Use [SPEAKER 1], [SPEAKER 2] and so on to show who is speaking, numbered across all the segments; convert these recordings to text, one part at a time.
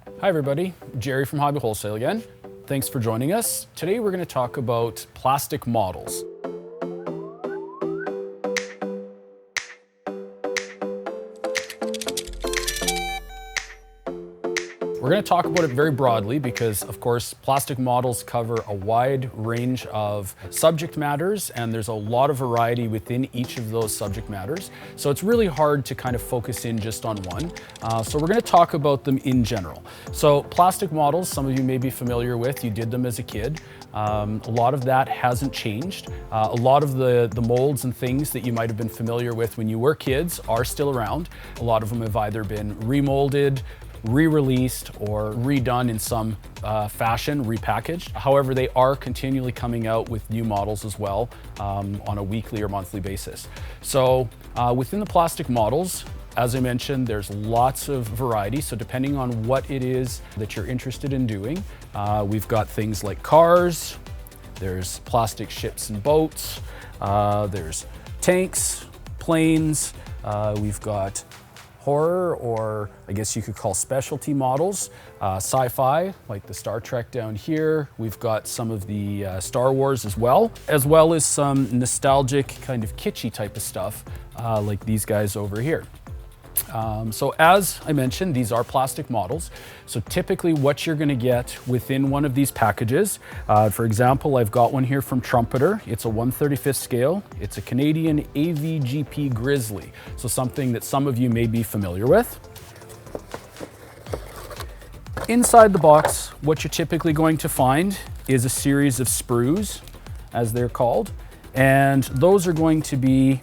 [SPEAKER 1] Hi everybody, Jerry from Hobby Wholesale again. Thanks for joining us. Today we're going to talk about plastic models. We're going to talk about it very broadly because, of course, plastic models cover a wide range of subject matters, and there's a lot of variety within each of those subject matters. So it's really hard to kind of focus in just on one. So we're going to talk about them in general. So plastic models, some of you may be familiar with, you did them as a kid. A lot of that hasn't changed. A lot of the molds and things that you might have been familiar with when you were kids are still around. A lot of them have either been remolded, re-released, or redone in some fashion, repackaged. However, they are continually coming out with new models as well on a weekly or monthly basis. So within the plastic models, as I mentioned, there's lots of variety. So depending on what it is that you're interested in doing, we've got things like cars, there's plastic ships and boats, there's tanks, planes, we've got horror, or I guess you could call specialty models, sci-fi, like the Star Trek down here. We've got some of the Star Wars as well as some nostalgic kind of kitschy type of stuff, like these guys over here. So as I mentioned, these are plastic models. So typically what you're going to get within one of these packages, for example, I've got one here from Trumpeter. It's a 1/35th scale. It's a Canadian AVGP Grizzly. So something that some of you may be familiar with. Inside the box, what you're typically going to find is a series of sprues, as they're called. And those are going to be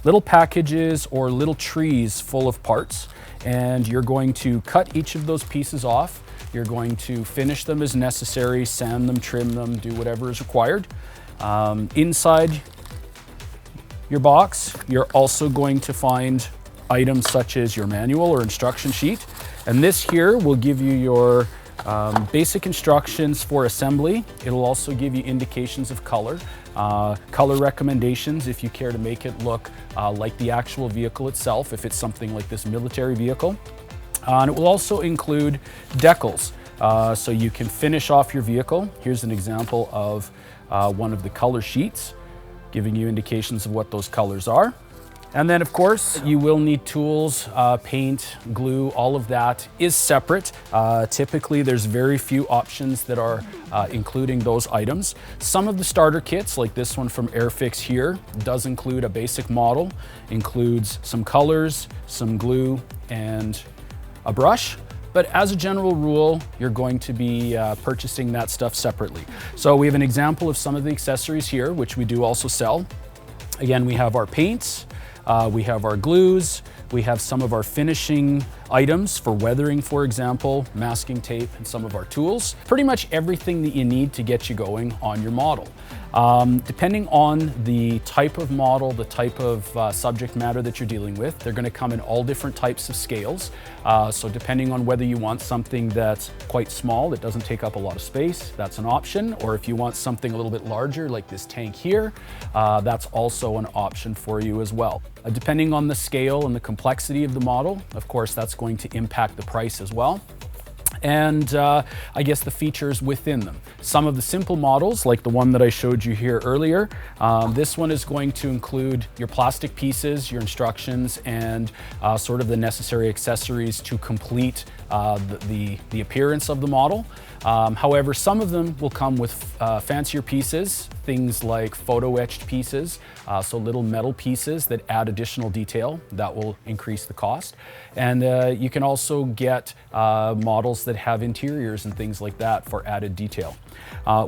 [SPEAKER 1] little packages or little trees full of parts, and you're going to cut each of those pieces off. You're going to finish them as necessary, sand them, trim them, do whatever is required. Inside your box, you're also going to find items such as your manual or instruction sheet, and this here will give you your basic instructions for assembly. It'll also give you indications of color. Color recommendations if you care to make it look like the actual vehicle itself, if it's something like this military vehicle. And it will also include decals, so you can finish off your vehicle. Here's an example of one of the color sheets, giving you indications of what those colors are. And then, of course, you will need tools, paint, glue, all of that is separate. Typically, there's very few options that are including those items. Some of the starter kits, like this one from Airfix here, does include a basic model, includes some colors, some glue, and a brush. But as a general rule, you're going to be purchasing that stuff separately. So we have an example of some of the accessories here, which we do also sell. Again, we have our paints, we have our glues, we have some of our finishing items for weathering, for example, masking tape, and some of our tools. Pretty much everything that you need to get you going on your model. Depending on the type of model, the type of subject matter that you're dealing with, they're going to come in all different types of scales. So depending on whether you want something that's quite small, that doesn't take up a lot of space, that's an option. Or if you want something a little bit larger, like this tank here, that's also an option for you as well. Depending on the scale and the complexity of the model, of course, that's going to impact the price as well. And I guess the features within them. Some of the simple models, like the one that I showed you here earlier, this one is going to include your plastic pieces, your instructions, and sort of the necessary accessories to complete the appearance of the model. However, some of them will come with fancier pieces, things like photo etched pieces, so little metal pieces that add additional detail. That will increase the cost. And you can also get models that have interiors and things like that for added detail.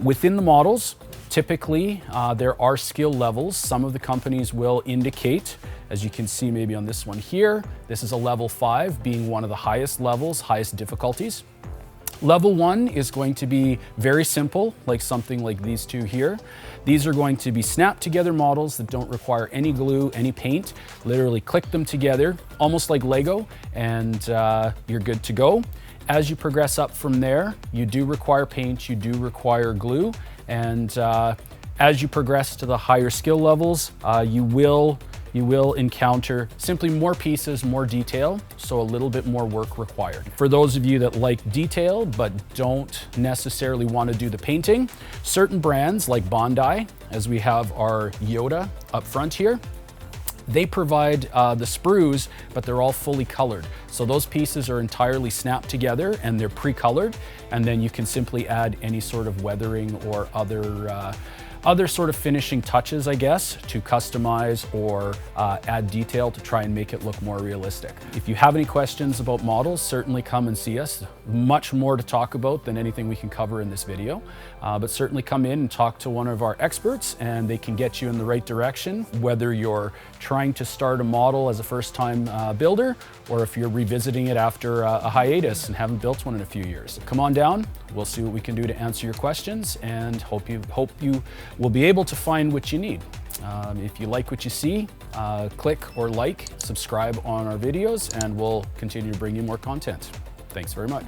[SPEAKER 1] Within the models, typically there are skill levels. Some of the companies will indicate, as you can see maybe on this one here, this is a level 5, being one of the highest levels, highest difficulties. Level 1 is going to be very simple, like something like these two here. These are going to be snapped together models that don't require any glue, any paint. Literally click them together, almost like Lego, and you're good to go. As you progress up from there, you do require paint, you do require glue, and as you progress to the higher skill levels, you will you will encounter simply more pieces, more detail, so a little bit more work required. For those of you that like detail but don't necessarily want to do the painting, certain brands like Bondi, as we have our Yoda up front here, they provide the sprues, but they're all fully colored. So those pieces are entirely snapped together and they're pre-colored, and then you can simply add any sort of weathering or other sort of finishing touches, I guess, to customize or add detail to try and make it look more realistic. If you have any questions about models, certainly come and see us. Much more to talk about than anything we can cover in this video, but certainly come in and talk to one of our experts and they can get you in the right direction, whether you're trying to start a model as a first-time builder or if you're revisiting it after a hiatus and haven't built one in a few years. Come on down, we'll see what we can do to answer your questions, and hope you will be able to find what you need. If you like what you see, click or like, subscribe on our videos, and we'll continue to bring you more content. Thanks very much.